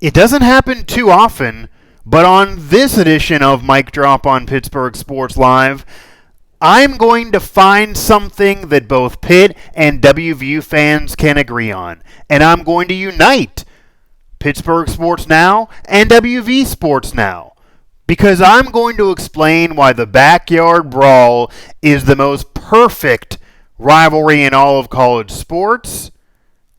It doesn't happen too often, but on this edition of Mic Drop on Pittsburgh Sports Live, I'm going to find something that both Pitt and WVU fans can agree on. And I'm going to unite Pittsburgh Sports Now and WV Sports Now. Because I'm going to explain why the Backyard Brawl is the most perfect rivalry in all of college sports,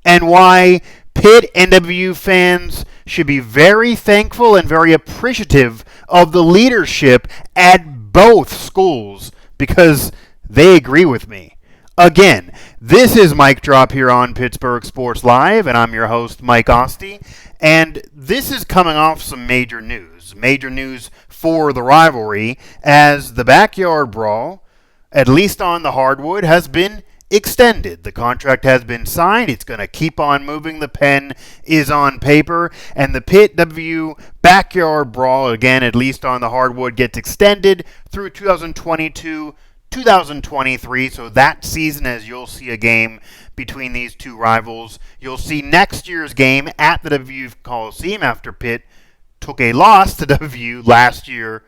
and why Pitt and WVU fans should be very thankful and very appreciative of the leadership at both schools because they agree with me. Again, this is Mike Drop here on Pittsburgh Sports Live, and I'm your host, Mike Asti. And this is coming off some major news. Major news for the rivalry as the Backyard Brawl, at least on the hardwood, has been extended. The contract has been signed. It's going to keep on moving. The pen is on paper. And the Pitt WVU Backyard Brawl, again, at least on the hardwood, gets extended through 2022-2023. So that season, as you'll see a game between these two rivals, you'll see next year's game at the WVU Coliseum after Pitt took a loss to WVU last year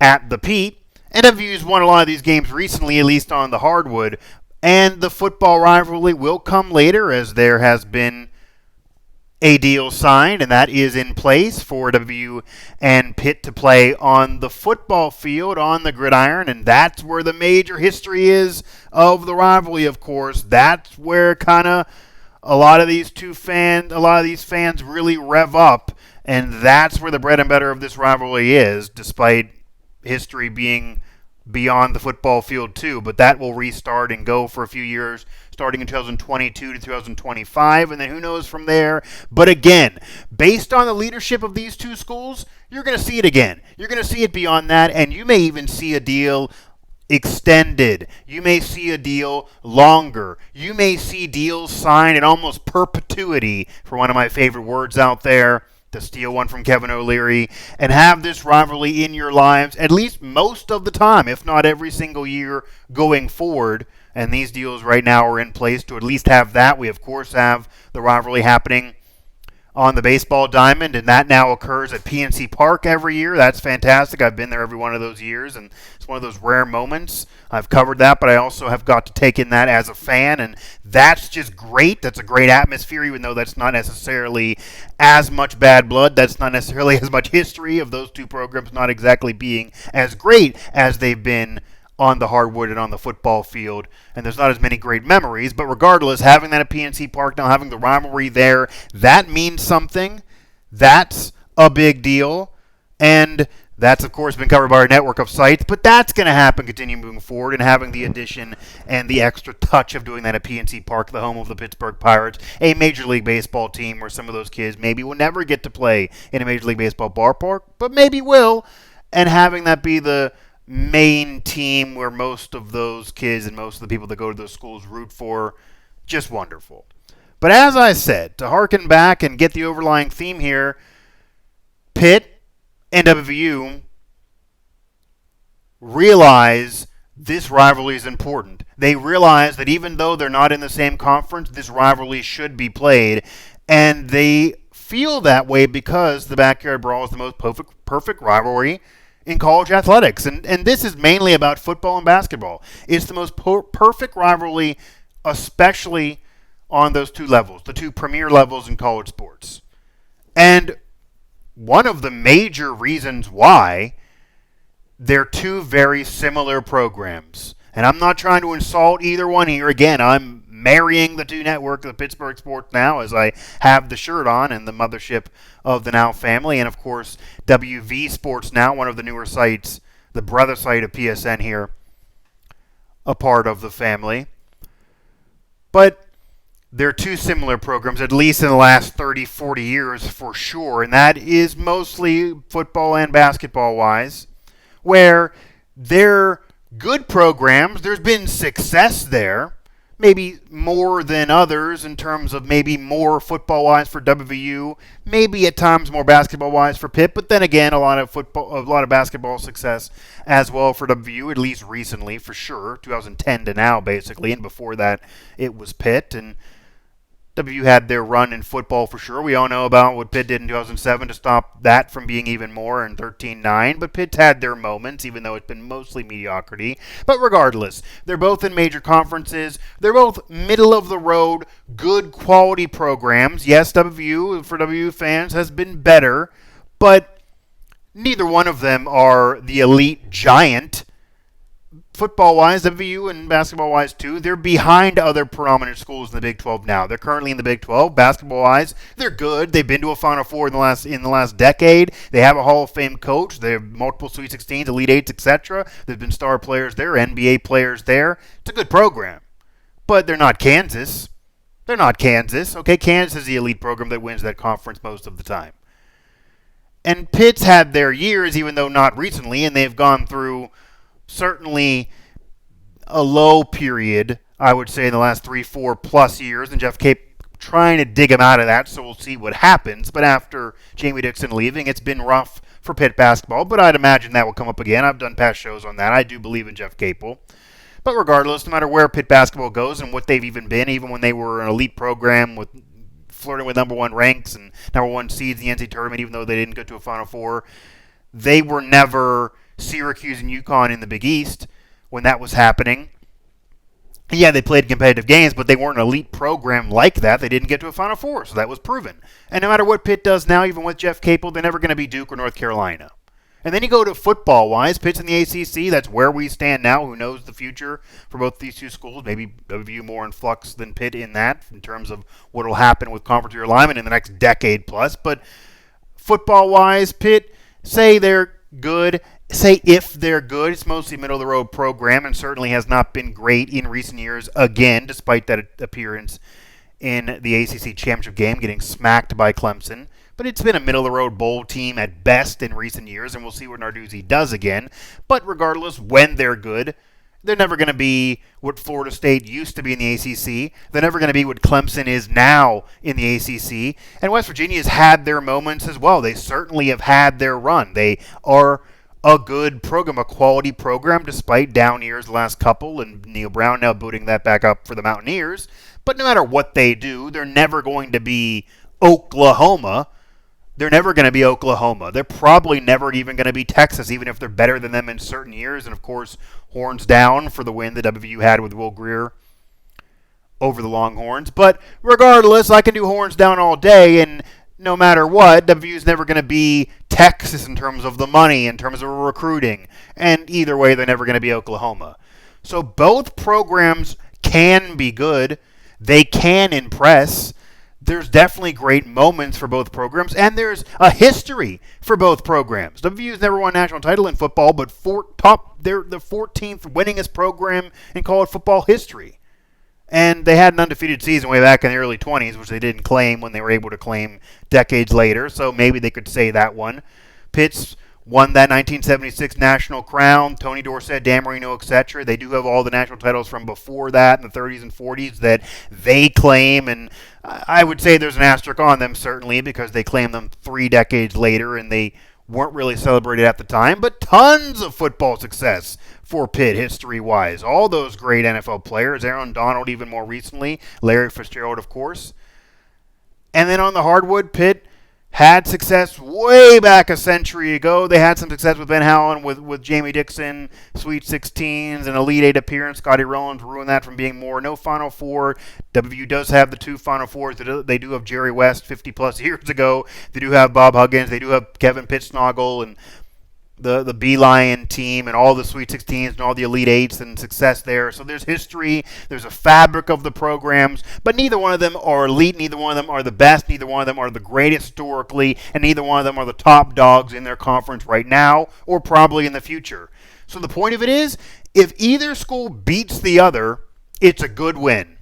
at the Pete. And WVU's won a lot of these games recently, at least on the hardwood. And the football rivalry will come later as there has been a deal signed, and that is in place for WVU and Pitt to play on the football field, on the gridiron, and that's where the major history is of the rivalry, of course. That's where kind of a lot of these fans really rev up, and that's where the bread and butter of this rivalry is, despite history being beyond the football field too, but that will restart and go for a few years, starting in 2022 to 2025, and then who knows from there. But again, based on the leadership of these two schools, you're going to see it again. You're going to see it beyond that, and you may even see a deal extended. You may see a deal longer. You may see deals signed in almost perpetuity, for one of my favorite words out there, to steal one from Kevin O'Leary, and have this rivalry in your lives at least most of the time, if not every single year going forward. And these deals right now are in place to at least have that. We, of course, have the rivalry happening on the baseball diamond, and that now occurs at PNC Park every year. That's fantastic. I've been there every one of those years, and it's one of those rare moments. I've covered that, but I also have got to take in that as a fan, and that's just great. That's a great atmosphere, even though that's not necessarily as much bad blood. That's not necessarily as much history of those two programs not exactly being as great as they've been on the hardwood and on the football field, and there's not as many great memories, but regardless, having that at PNC Park now, having the rivalry there, that means something. That's a big deal, and that's, of course, been covered by our network of sites, but that's going to happen, continue moving forward, and having the addition and the extra touch of doing that at PNC Park, the home of the Pittsburgh Pirates, a Major League Baseball team where some of those kids maybe will never get to play in a Major League Baseball ballpark, but maybe will, and having that be the main team where most of those kids and most of the people that go to those schools root for, just wonderful. But as I said, to harken back and get the overlying theme here, Pitt and WVU realize this rivalry is important. They realize that even though they're not in the same conference, this rivalry should be played, and they feel that way because the Backyard Brawl is the most perfect rivalry in college athletics. And this is mainly about football and basketball. It's the most perfect rivalry, especially on those two levels, the two premier levels in college sports. And one of the major reasons why, they're two very similar programs. And I'm not trying to insult either one here. Again, I'm marrying the two networks, the Pittsburgh Sports Now, as I have the shirt on, and the mothership of the Now family, and of course WV Sports Now, one of the newer sites, the brother site of PSN here, a part of the family. But they're two similar programs, at least in the last 30, 40 years for sure, and that is mostly football and basketball wise, where they're good programs. There's been success there, maybe more than others in terms of maybe more football-wise for WVU, maybe at times more basketball-wise for Pitt, but then again, a lot of basketball success as well for WVU, at least recently, for sure, 2010 to now, basically, and before that, it was Pitt, and WVU had their run in football for sure. We all know about what Pitt did in 2007 to stop that from being even more in 13-9. But Pitt's had their moments, even though it's been mostly mediocrity. But regardless, they're both in major conferences. They're both middle-of-the-road, good quality programs. Yes, WVU, for WVU fans, has been better. But neither one of them are the elite giant. Football-wise, WVU and basketball-wise too, they're behind other prominent schools in the Big 12 now. They're currently in the Big 12. Basketball-wise, they're good. They've been to a Final Four in the last decade. They have a Hall of Fame coach. They have multiple Sweet 16s, Elite Eights, etc. There've been star players there, NBA players there. It's a good program, but they're not Kansas. They're not Kansas. Okay, Kansas is the elite program that wins that conference most of the time. And Pitt's had their years, even though not recently, and they've gone through certainly a low period, I would say, in the last 3-4 plus years, and Jeff Cape trying to dig him out of that, so we'll see what happens. But after Jamie Dixon leaving, it's been rough for Pitt basketball, but I'd imagine that will come up again. I've done past shows on that. I do believe in Jeff Capel. But regardless, no matter where Pitt basketball goes and what they've even been, even when they were an elite program with flirting with number one ranks and number one seeds in the NCAA tournament, even though they didn't go to a Final Four, they were never Syracuse and UConn in the Big East when that was happening. Yeah, they played competitive games, but they weren't an elite program like that. They didn't get to a Final Four, so that was proven. And no matter what Pitt does now, even with Jeff Capel, they're never going to be Duke or North Carolina. And then you go to football-wise, Pitt's in the ACC. That's where we stand now. Who knows the future for both these two schools? Maybe WVU more in flux than Pitt in that, in terms of what will happen with conference realignment in the next decade plus. But football-wise, Pitt, say they're good. Say if they're good, it's mostly middle-of-the-road program and certainly has not been great in recent years again, despite that appearance in the ACC championship game, getting smacked by Clemson. But it's been a middle-of-the-road bowl team at best in recent years, and we'll see what Narduzzi does again. But regardless, when they're good, they're never going to be what Florida State used to be in the ACC. They're never going to be what Clemson is now in the ACC. And West Virginia has had their moments as well. They certainly have had their run. They are a good program, a quality program, despite down years the last couple, and Neil Brown now booting that back up for the Mountaineers. But no matter what they do, they're never going to be Oklahoma. They're never going to be Oklahoma. They're probably never even going to be Texas, even if they're better than them in certain years. And, of course, horns down for the win that WVU had with Will Greer over the Longhorns. But regardless, I can do horns down all day, and no matter what, WVU is never going to be Texas in terms of the money, in terms of recruiting. And either way, they're never going to be Oklahoma. So both programs can be good. They can impress. There's definitely great moments for both programs, and there's a history for both programs. WVU's never won a national title in football, but they're the 14th winningest program in college football history. And they had an undefeated season way back in the early 20s, which they didn't claim when they were able to claim decades later, so maybe they could say that one. Pitt's won that 1976 national crown, Tony Dorsett, Dan Marino, etc. They do have all the national titles from before that in the 30s and 40s that they claim, and I would say there's an asterisk on them, certainly, because they claim them 3 decades later, and they weren't really celebrated at the time, but tons of football success for Pitt history-wise. All those great NFL players, Aaron Donald even more recently, Larry Fitzgerald, of course. And then on the hardwood, Pitt had success way back a century ago. They had some success with Ben Howland, with Jamie Dixon, Sweet 16s, an Elite 8 appearance. Scotty Rollins ruined that from being more. No Final Four. WVU does have the 2 Final Fours. They do have Jerry West 50-plus years ago. They do have Bob Huggins. They do have Kevin Pittsnoggle and the Beeline team and all the Sweet 16s and all the Elite 8s and success there. So there's history. There's a fabric of the programs. But neither one of them are elite. Neither one of them are the best. Neither one of them are the greatest historically. And neither one of them are the top dogs in their conference right now or probably in the future. So the point of it is, if either school beats the other, it's a good win.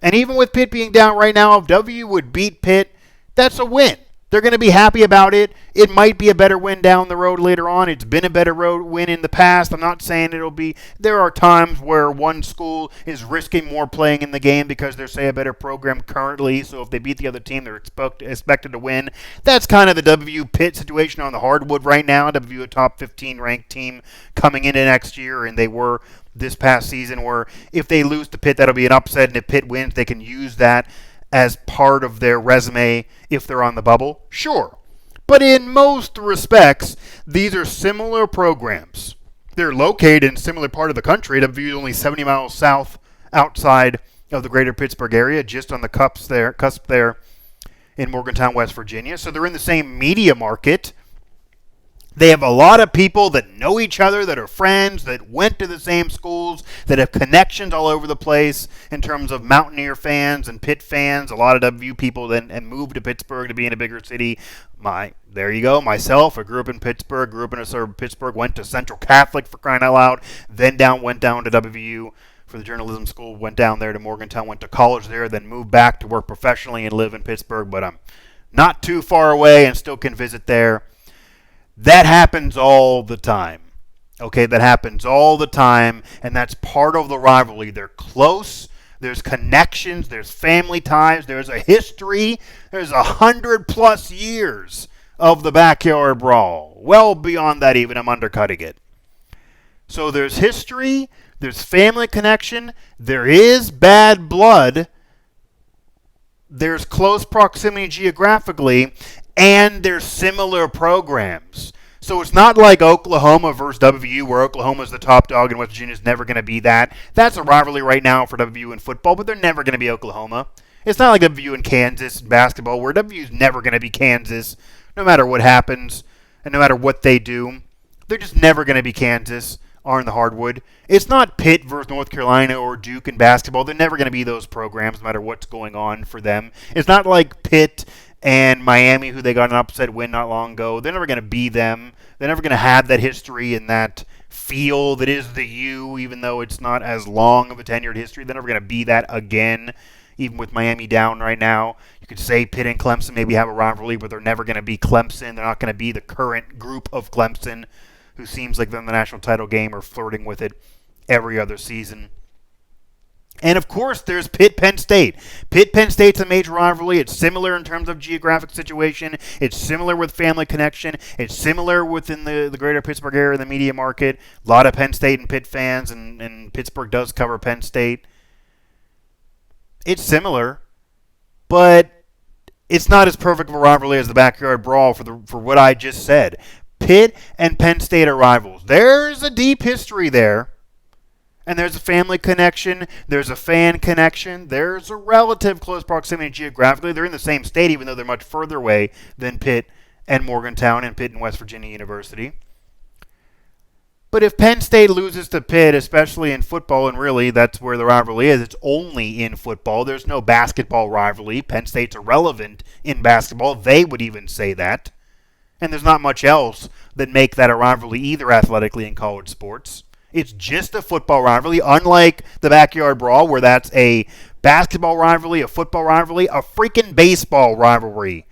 And even with Pitt being down right now, if WVU would beat Pitt, that's a win. They're going to be happy about it. It might be a better win down the road later on. It's been a better win in the past. I'm not saying it'll be. There are times where one school is risking more playing in the game because they're, say, a better program currently. So if they beat the other team, they're expected to win. That's kind of the WVU Pitt situation on the hardwood right now. WVU a top 15 ranked team coming into next year, and they were this past season, where if they lose to Pitt, that'll be an upset, and if Pitt wins, they can use that as part of their resume if they're on the bubble? Sure. But in most respects, these are similar programs. They're located in a similar part of the country. WVU is only 70 miles south outside of the greater Pittsburgh area, just on the cusp there in Morgantown, West Virginia. So they're in the same media market. They have a lot of people that know each other, that are friends, that went to the same schools, that have connections all over the place in terms of Mountaineer fans and Pitt fans. A lot of WVU people then and moved to Pittsburgh to be in a bigger city. There you go. Myself, I grew up in Pittsburgh, grew up in a suburb of Pittsburgh, went to Central Catholic for crying out loud, then went down to WVU for the journalism school, went down there to Morgantown, went to college there, then moved back to work professionally and live in Pittsburgh, but I'm not too far away and still can visit there. That happens all the time. Okay, that happens all the time, and that's part of the rivalry. They're close. There's connections. There's family ties. There's a history. There's 100+ years of the Backyard Brawl. Well beyond that even, I'm undercutting it. So there's history. There's family connection. There is bad blood. There's close proximity geographically. And they're similar programs. So it's not like Oklahoma versus WVU, where Oklahoma's the top dog and West Virginia's never going to be that. That's a rivalry right now for WVU in football, but they're never going to be Oklahoma. It's not like WVU and Kansas in basketball, where WVU's never going to be Kansas, no matter what happens and no matter what they do. They're just never going to be Kansas on the hardwood. It's not Pitt versus North Carolina or Duke in basketball. They're never going to be those programs, no matter what's going on for them. It's not like Pitt and Miami, who they got an upset win not long ago. They're never going to be them. They're never going to have that history and that feel that is the U, even though it's not as long of a tenured history. They're never going to be that again, even with Miami down right now. You could say Pitt and Clemson maybe have a rivalry, but they're never going to be Clemson. They're not going to be the current group of Clemson, who seems like they're in the national title game or flirting with it every other season. And, of course, there's Pitt-Penn State. Pitt-Penn State's a major rivalry. It's similar in terms of geographic situation. It's similar with family connection. It's similar within the greater Pittsburgh area, the media market. A lot of Penn State and Pitt fans, and Pittsburgh does cover Penn State. It's similar, but it's not as perfect of a rivalry as the Backyard Brawl for what I just said. Pitt and Penn State are rivals. There's a deep history there. And there's a family connection. There's a fan connection. There's a relative close proximity geographically. They're in the same state, even though they're much further away than Pitt and Morgantown and Pitt and West Virginia University. But if Penn State loses to Pitt, especially in football, and really that's where the rivalry is, it's only in football. There's no basketball rivalry. Penn State's irrelevant in basketball. They would even say that. And there's not much else that make that a rivalry either athletically in college sports. It's just a football rivalry, unlike the Backyard Brawl, where that's a basketball rivalry, a football rivalry, a freaking baseball rivalry,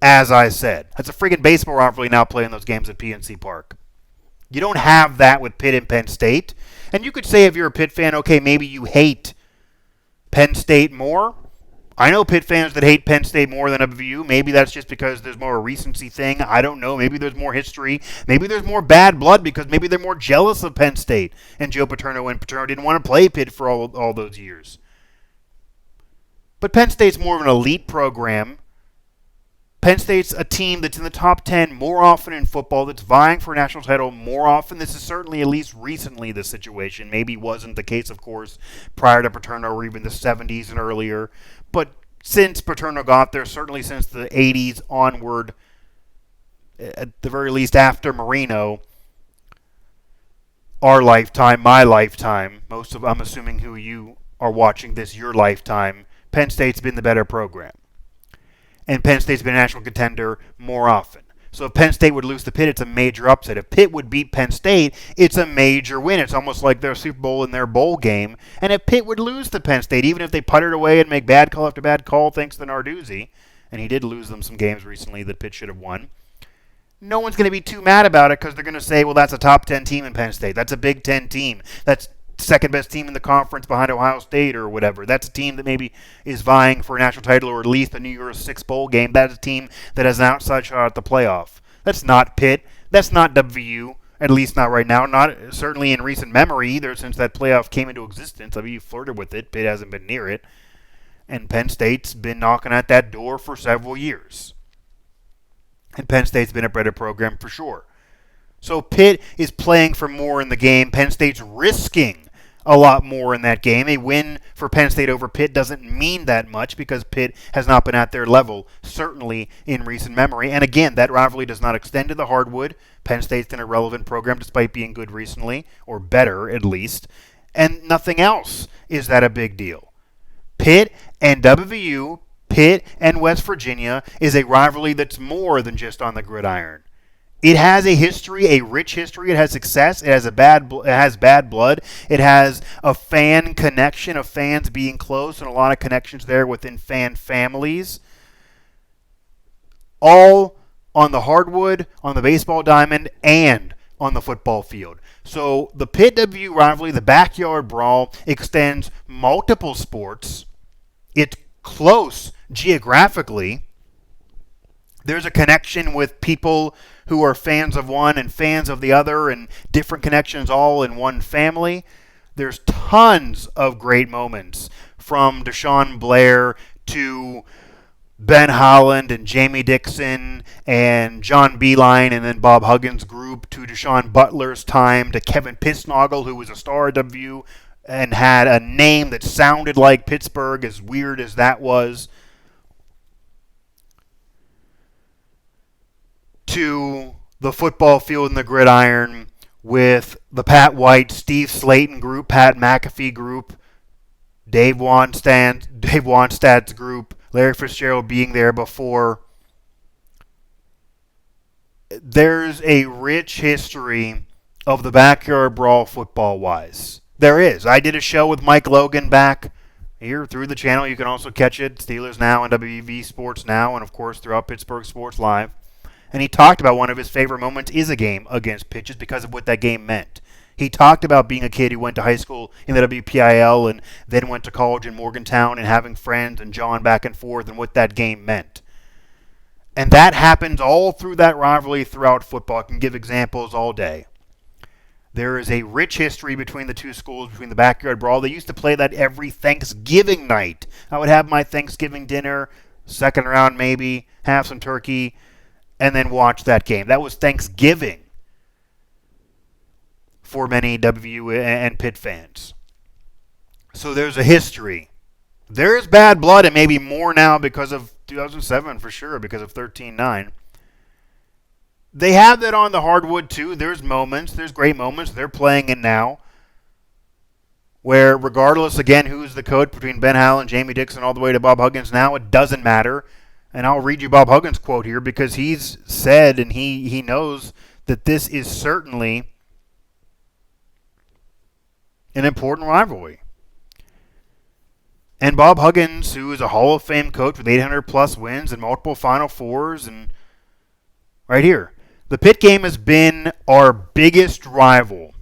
as I said. That's a freaking baseball rivalry now playing those games at PNC Park. You don't have that with Pitt and Penn State. And you could say if you're a Pitt fan, okay, maybe you hate Penn State more. I know Pitt fans that hate Penn State more than WVU. Maybe that's just because there's more a recency thing. I don't know. Maybe there's more history. Maybe there's more bad blood because maybe they're more jealous of Penn State and Joe Paterno, and Paterno didn't want to play Pitt for all those years. But Penn State's more of an elite program. Penn State's a team that's in the top 10 more often in football, that's vying for a national title more often. This is certainly, at least recently, the situation. Maybe wasn't the case, of course, prior to Paterno or even the 70s and earlier. But since Paterno got there, certainly since the 80s onward, at the very least after Marino, our lifetime, my lifetime, I'm assuming who you are watching this, your lifetime, Penn State's been the better program. And Penn State's been a national contender more often. So if Penn State would lose to Pitt, it's a major upset. If Pitt would beat Penn State, it's a major win. It's almost like their Super Bowl in their bowl game. And if Pitt would lose to Penn State, even if they puttered away and make bad call after bad call thanks to Narduzzi, and he did lose them some games recently that Pitt should have won, no one's going to be too mad about it because they're going to say, well, that's a top 10 team in Penn State. That's a Big Ten team. That's second best team in the conference behind Ohio State or whatever. That's a team that maybe is vying for a national title or at least a New Year's Six bowl game. That's a team that has an outside shot at the playoff. That's not Pitt. That's not WVU, at least not right now. Not certainly in recent memory either, since that playoff came into existence. WVU flirted with it. Pitt hasn't been near it. And Penn State's been knocking at that door for several years. And Penn State's been a better program for sure. So Pitt is playing for more in the game. Penn State's risking a lot more in that game. A win for Penn State over Pitt doesn't mean that much because Pitt has not been at their level, certainly in recent memory. And again, that rivalry does not extend to the hardwood. Penn State's an irrelevant program despite being good recently, or better at least. And nothing else is that a big deal. Pitt and WVU, Pitt and West Virginia is a rivalry that's more than just on the gridiron. It has a history, a rich history. It has success. It has it has bad blood. It has a fan connection of fans being close and a lot of connections there within fan families. All on the hardwood, on the baseball diamond, and on the football field. So the Pitt WVU rivalry, the Backyard Brawl, extends multiple sports. It's close geographically. There's a connection with people who are fans of one and fans of the other and different connections all in one family. There's tons of great moments from Deshaun Blair to Ben Holland and Jamie Dixon and John Beeline and then Bob Huggins' group to Deshaun Butler's time to Kevin Pitsnoggle, who was a star at WVU and had a name that sounded like Pittsburgh, as weird as that was, to the football field and the gridiron with the Pat White, Steve Slayton group, Pat McAfee group, Dave Wannstedt's group, Larry Fitzgerald being there before. There's a rich history of the Backyard Brawl football-wise. There is. I did a show with Mike Logan back here through the channel. You can also catch it, Steelers Now and WV Sports Now, and of course throughout Pittsburgh Sports Live. And he talked about one of his favorite moments is a game against Pitt just because of what that game meant. He talked about being a kid who went to high school in the WPIL and then went to college in Morgantown and having friends and jawing back and forth and what that game meant. And that happens all through that rivalry throughout football. I can give examples all day. There is a rich history between the two schools, between the Backyard Brawl. They used to play that every Thanksgiving night. I would have my Thanksgiving dinner, second round maybe, have some turkey, and then watch that game. That was Thanksgiving for many WVU and Pitt fans. So there's a history. There's bad blood, and maybe more now because of 2007 for sure, because of 13-9. They have that on the hardwood too. There's moments. There's great moments. They're playing it now. Where regardless, again, who's the coach between Ben Howland, Jamie Dixon, all the way to Bob Huggins now, it doesn't matter. And I'll read you Bob Huggins' quote here because he's said and he knows that this is certainly an important rivalry. And Bob Huggins, who is a Hall of Fame coach with 800-plus wins and multiple Final Fours, and right here, the Pitt game has been our biggest rival.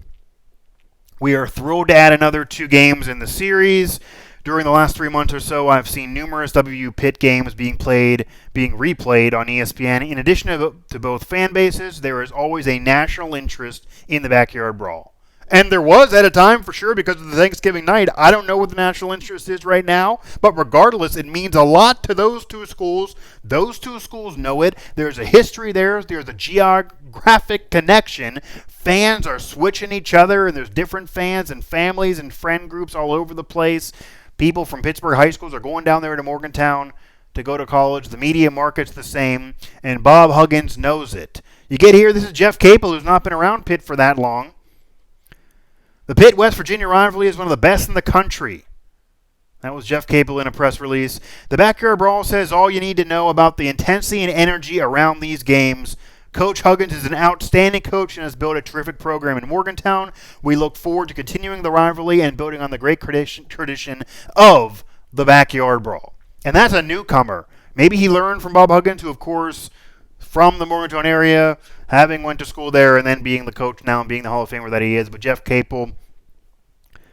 We are thrilled to add another 2 games in the series. During the last 3 months or so, I've seen numerous WVU Pitt games being replayed on ESPN. In addition to both fan bases, there is always a national interest in the Backyard Brawl. And there was at a time for sure because of the Thanksgiving night. I don't know what the national interest is right now, but regardless, it means a lot to those two schools. Those two schools know it. There's a history there. There's a geographic connection. Fans are switching each other, and there's different fans and families and friend groups all over the place. People from Pittsburgh high schools are going down there to Morgantown to go to college. The media market's the same, and Bob Huggins knows it. You get here, this is Jeff Capel, who's not been around Pitt for that long. The Pitt-West Virginia rivalry is one of the best in the country. That was Jeff Capel in a press release. The Backyard Brawl says all you need to know about the intensity and energy around these games. Coach Huggins is an outstanding coach and has built a terrific program in Morgantown. We look forward to continuing the rivalry and building on the great tradition of the Backyard Brawl. And that's a newcomer. Maybe he learned from Bob Huggins, who, of course, from the Morgantown area, having went to school there and then being the coach now and being the Hall of Famer that he is. But Jeff Capel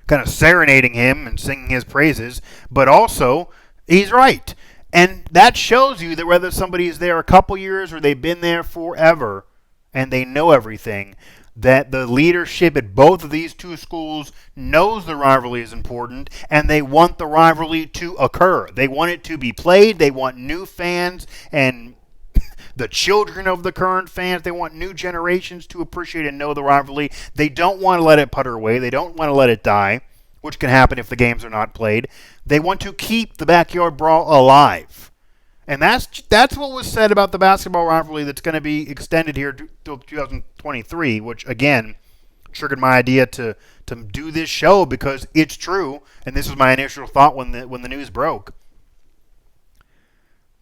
kind of serenading him and singing his praises. But also, he's right. And that shows you that whether somebody is there a couple years or they've been there forever and they know everything, that the leadership at both of these two schools knows the rivalry is important, and they want the rivalry to occur. They want it to be played. They want new fans and the children of the current fans. They want new generations to appreciate and know the rivalry. They don't want to let it putter away. They don't want to let it die, which can happen if the games are not played. They want to keep the Backyard Brawl alive. And that's what was said about the basketball rivalry that's going to be extended here till 2023, which, again, triggered my idea to do this show because it's true, and this was my initial thought when the news broke.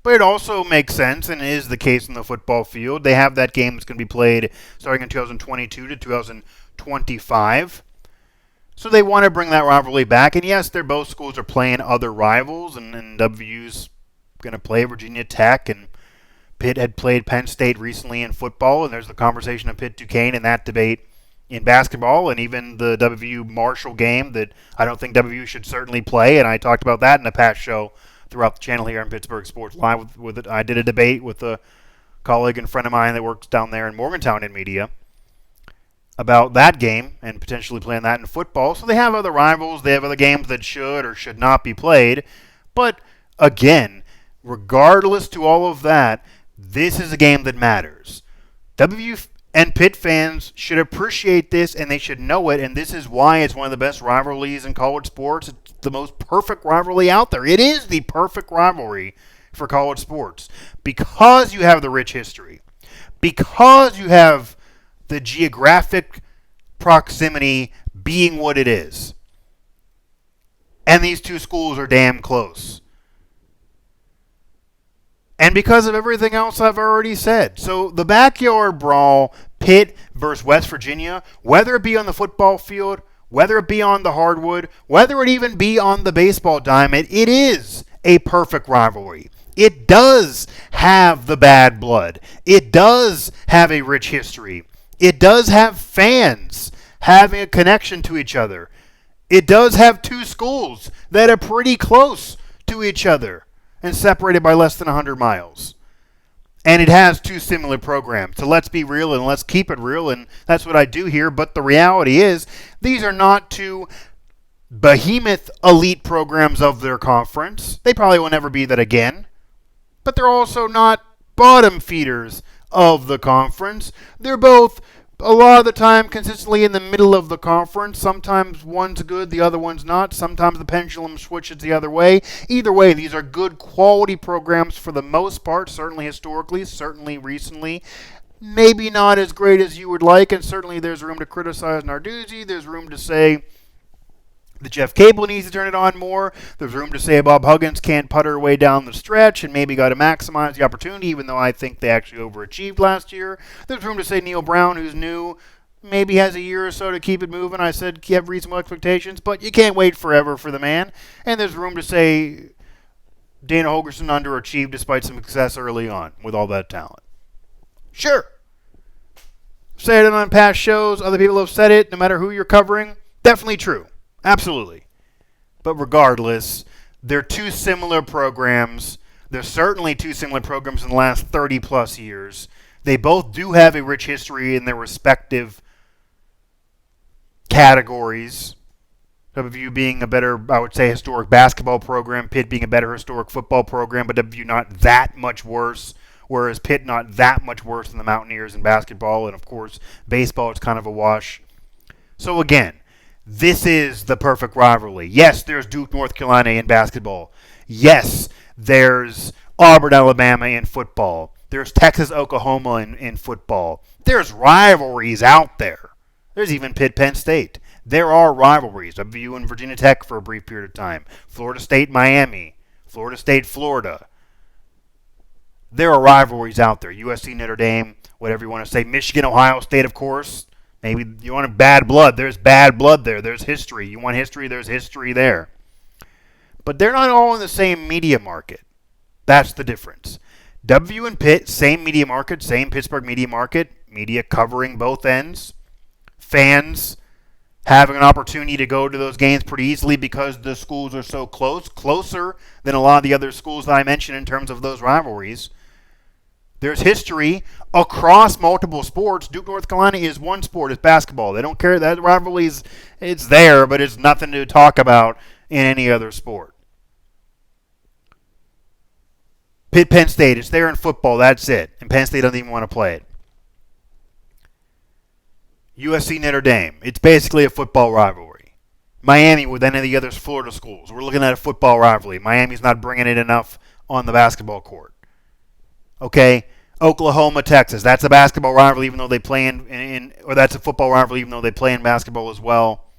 But it also makes sense, and is the case in the football field. They have that game that's going to be played starting in 2022 to 2025. So they want to bring that rivalry back. And yes, both schools are playing other rivals, and WVU's going to play Virginia Tech, and Pitt had played Penn State recently in football, and there's the conversation of Pitt-Duquesne and that debate in basketball, and even the WVU-Marshall game that I don't think WVU should certainly play, and I talked about that in a past show throughout the channel here on Pittsburgh Sports Live. With it. I did a debate with a colleague and friend of mine that works down there in Morgantown in media about that game and potentially playing that in football. So they have other rivals. They have other games that should or should not be played. But again, regardless to all of that, this is a game that matters. WVU and Pitt fans should appreciate this, and they should know it, and this is why it's one of the best rivalries in college sports. It's the most perfect rivalry out there. It is the perfect rivalry for college sports because you have the rich history, because you have the geographic proximity being what it is, and these two schools are damn close. And because of everything else I've already said. So the Backyard Brawl, Pitt versus West Virginia, whether it be on the football field, whether it be on the hardwood, whether it even be on the baseball diamond, it is a perfect rivalry. It does have the bad blood. It does have a rich history. It does have fans having a connection to each other. It does have two schools that are pretty close to each other and separated by less than 100 miles. And it has two similar programs. So let's be real and let's keep it real, and that's what I do here. But the reality is, these are not two behemoth elite programs of their conference. They probably will never be that again. But they're also not bottom feeders of the conference. They're both, a lot of the time, consistently in the middle of the conference. Sometimes one's good, the other one's not. Sometimes the pendulum switches the other way. Either way, these are good quality programs for the most part, certainly historically, certainly recently. Maybe not as great as you would like, and certainly there's room to criticize Narduzzi. There's room to say that Jeff Cable needs to turn it on more. There's room to say Bob Huggins can't putter away down the stretch and maybe got to maximize the opportunity, even though I think they actually overachieved last year. There's room to say Neil Brown, who's new, maybe has a year or so to keep it moving. I said you have reasonable expectations, but you can't wait forever for the man. And there's room to say Dana Holgerson underachieved despite some success early on with all that talent. Sure. Said it on past shows. Other people have said it, no matter who you're covering. Definitely true. Absolutely. But regardless, they're two similar programs. They're certainly two similar programs in the last 30-plus years. They both do have a rich history in their respective categories. WVU being a better, I would say, historic basketball program. Pitt being a better historic football program, but WVU not that much worse. Whereas Pitt not that much worse than the Mountaineers in basketball. And, of course, baseball, it's kind of a wash. So, again, this is the perfect rivalry. Yes, there's Duke, North Carolina in basketball. Yes, there's Auburn, Alabama in football. There's Texas, Oklahoma in football. There's rivalries out there. There's even Pitt, Penn State. There are rivalries. WVU and Virginia Tech for a brief period of time. Florida State, Miami. Florida State, Florida. There are rivalries out there. USC, Notre Dame, whatever you want to say. Michigan, Ohio State, of course. Maybe you want bad blood. There's bad blood there. There's history. You want history. There's history there. But they're not all in the same media market. That's the difference. WVU and Pitt, same media market, same Pittsburgh media market. Media covering both ends. Fans having an opportunity to go to those games pretty easily because the schools are so close. Closer than a lot of the other schools that I mentioned in terms of those rivalries. There's history across multiple sports. Duke, North Carolina is one sport. It's basketball. They don't care. That rivalry it's there, but it's nothing to talk about in any other sport. Pitt, Penn State, it's there in football. That's it. And Penn State doesn't even want to play it. USC, Notre Dame, it's basically a football rivalry. Miami with any of the other Florida schools, we're looking at a football rivalry. Miami's not bringing it enough on the basketball court. Okay, Oklahoma, Texas, that's a basketball rivalry even though they play or that's a football rivalry even though they play in basketball as well.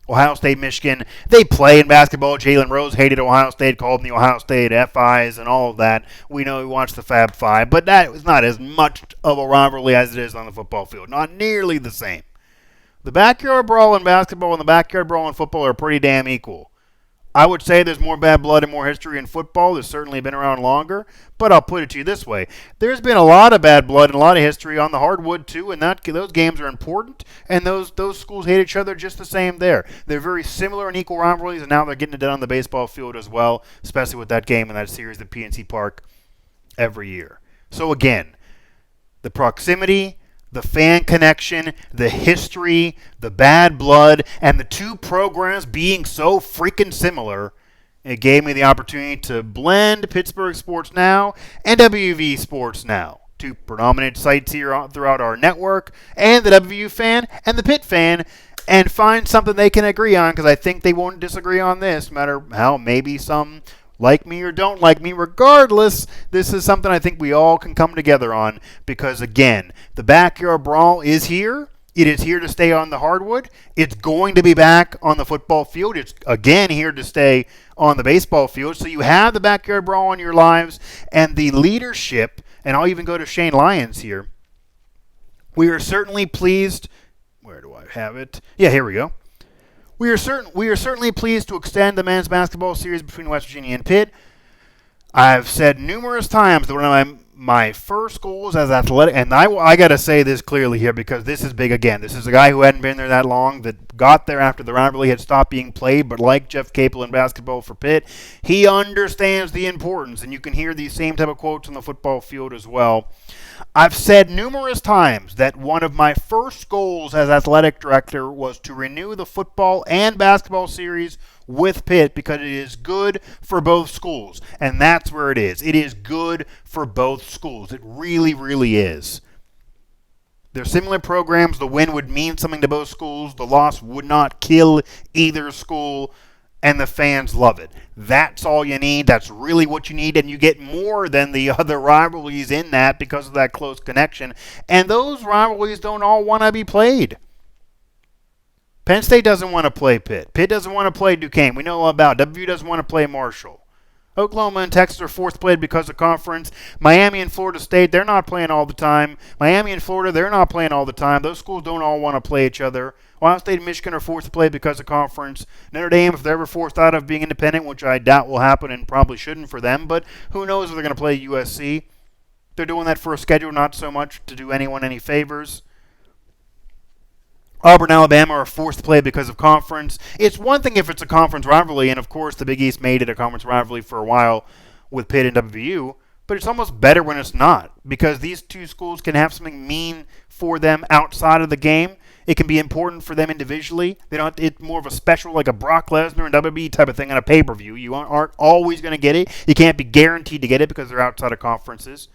Ohio State, Michigan, they play in basketball. Jalen Rose hated Ohio State, called them the Ohio State FIs and all of that. We know he watched the Fab Five, but that was not as much of a rivalry as it is on the football field. Not nearly the same. The backyard brawl in basketball and the backyard brawl in football are pretty damn equal. I would say there's more bad blood and more history in football. There's certainly been around longer. But I'll put it to you this way. There's been a lot of bad blood and a lot of history on the hardwood, too, and those games are important. And those schools hate each other just the same there. They're very similar and equal rivalries, and now they're getting it done on the baseball field as well, especially with that game and that series at PNC Park every year. So, again, the proximity, the fan connection, the history, the bad blood, and the two programs being so freaking similar, it gave me the opportunity to blend Pittsburgh Sports Now and WV Sports Now, two predominant sites here throughout our network, and the WVU fan and the Pitt fan, and find something they can agree on, because I think they won't disagree on this, no matter how maybe some like me or don't like me. Regardless, this is something I think we all can come together on because, again, the backyard brawl is here. It is here to stay on the hardwood. It's going to be back on the football field. It's, again, here to stay on the baseball field. So you have the backyard brawl in your lives, and the leadership, and I'll even go to Shane Lyons here. We are certainly pleased. Where do I have it? Yeah, here we go. We are certainly pleased to extend the men's basketball series between West Virginia and Pitt. I've said numerous times that one of my first goals as athletic, and I got to say this clearly here because this is big again. This is a guy who hadn't been there that long, that got there after the rivalry had stopped being played, but like Jeff Capel in basketball for Pitt, he understands the importance, and you can hear these same type of quotes on the football field as well. I've said numerous times that one of my first goals as athletic director was to renew the football and basketball series with Pitt because it is good for both schools. And that's where it is. It is good for both schools. It really, really is. They're similar programs. The win would mean something to both schools. The loss would not kill either school. And the fans love it. That's all you need. That's really what you need. And you get more than the other rivalries in that because of that close connection. And those rivalries don't all want to be played. Penn State doesn't want to play Pitt. Pitt doesn't want to play Duquesne. We know all about it. WVU doesn't want to play Marshall. Oklahoma and Texas are fourth played because of conference. Miami and Florida State, they're not playing all the time. Miami and Florida, they're not playing all the time. Those schools don't all want to play each other. Ohio State and Michigan are forced to play because of conference. Notre Dame, if they're ever forced out of being independent, which I doubt will happen and probably shouldn't for them, but who knows if they're going to play USC. They're doing that for a schedule, not so much to do anyone any favors. Auburn, Alabama are forced to play because of conference. It's one thing if it's a conference rivalry, and of course the Big East made it a conference rivalry for a while with Pitt and WVU, but it's almost better when it's not because these two schools can have something mean for them outside of the game. It can be important for them individually. They don't. It's more of a special, like a Brock Lesnar and WWE type of thing on a pay-per-view. You aren't always going to get it. You can't be guaranteed to get it because they're outside of conferences.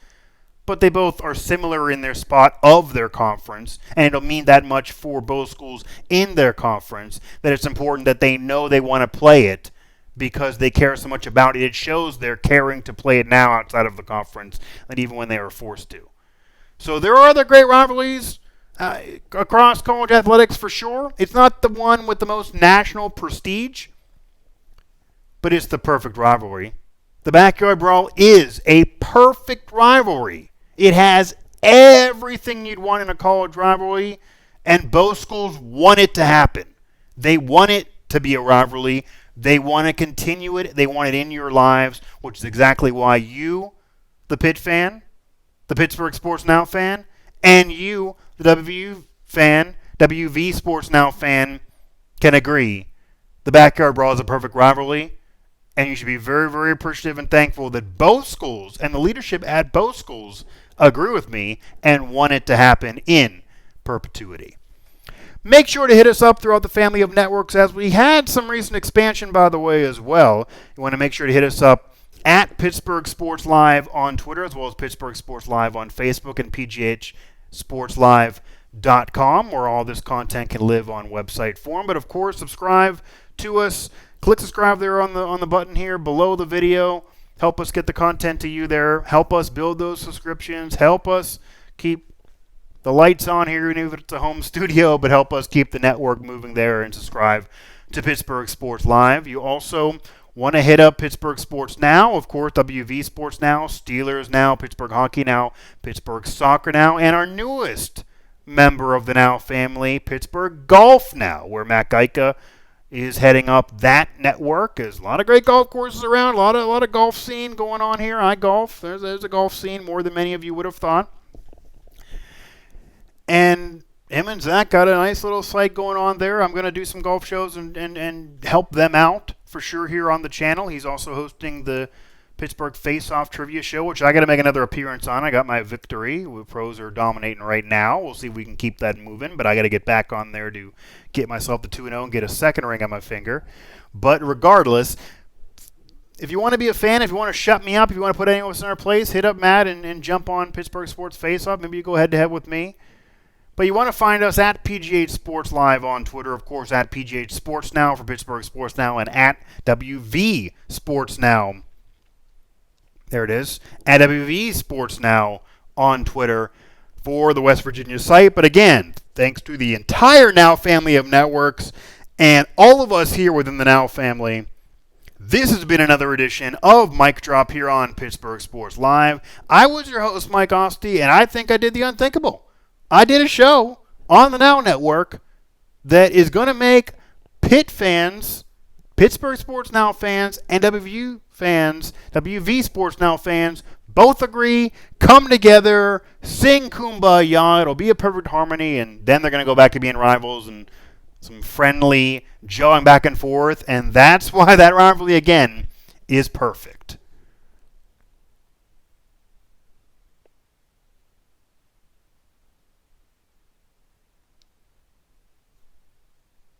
But they both are similar in their spot of their conference, and it'll mean that much for both schools in their conference that it's important that they know they want to play it because they care so much about it. It shows they're caring to play it now outside of the conference than even when they were forced to. So there are other great rivalries across college athletics for sure. It's not the one with the most national prestige, but it's the perfect rivalry. The Backyard Brawl is a perfect rivalry. It has everything you'd want in a college rivalry, and both schools want it to happen. They want it to be a rivalry. They want to continue it. They want it in your lives, which is exactly why you, the Pitt fan, the Pittsburgh Sports Now fan, and you, the WVU fan, WV Sports Now fan, can agree. The Backyard Brawl is a perfect rivalry, And you should be very, very appreciative and thankful that both schools and the leadership at both schools agree with me and want it to happen in perpetuity. Make sure to hit us up throughout the family of networks, as we had some recent expansion, by the way, as well. You want to make sure to hit us up at Pittsburgh Sports Live on Twitter, as well as Pittsburgh Sports Live on Facebook and pghsportslive.com, where all this content can live on website form. But, of course, subscribe to us. Click subscribe there on the button here below the video. Help us get the content to you there. Help us build those subscriptions. Help us keep the lights on here, even if it's a home studio, but help us keep the network moving there and subscribe to Pittsburgh Sports Live. You also want to hit up Pittsburgh Sports Now, of course, WV Sports Now, Steelers Now, Pittsburgh Hockey Now, Pittsburgh Soccer Now, and our newest member of the Now family, Pittsburgh Golf Now, where Matt Geica is heading up that network. There's a lot of great golf courses around, a lot of golf scene going on here. I golf. There's a golf scene, more than many of you would have thought. And him and Zach got a nice little site going on there. I'm going to do some golf shows and help them out for sure here on the channel. He's also hosting the Pittsburgh Face-Off Trivia Show, which I got to make another appearance on. I got my victory. The pros are dominating right now. We'll see if we can keep that moving, but I got to get back on there to get myself to 2-0 and get a second ring on my finger. But regardless, if you want to be a fan, if you want to shut me up, if you want to put anyone else in our place, hit up Matt and jump on Pittsburgh Sports Face-Off. Maybe you go head-to-head with me. But you want to find us at PGH Sports Live on Twitter, of course, at PGH Sports Now for Pittsburgh Sports Now, and at WV Sports Now. There it is. At WV Sports Now on Twitter for the West Virginia site. But again, thanks to the entire Now family of networks and all of us here within the Now family, this has been another edition of Mic Drop here on Pittsburgh Sports Live. I was your host, Mike Asti, and I think I did the unthinkable. I did a show on the Now Network that is going to make Pitt fans, Pittsburgh Sports Now fans, and WV Sports Now fans both agree, come together, sing Kumbaya. It'll be a perfect harmony, and then they're going to go back to being rivals and some friendly jawing back and forth, and that's why that rivalry, again, is perfect.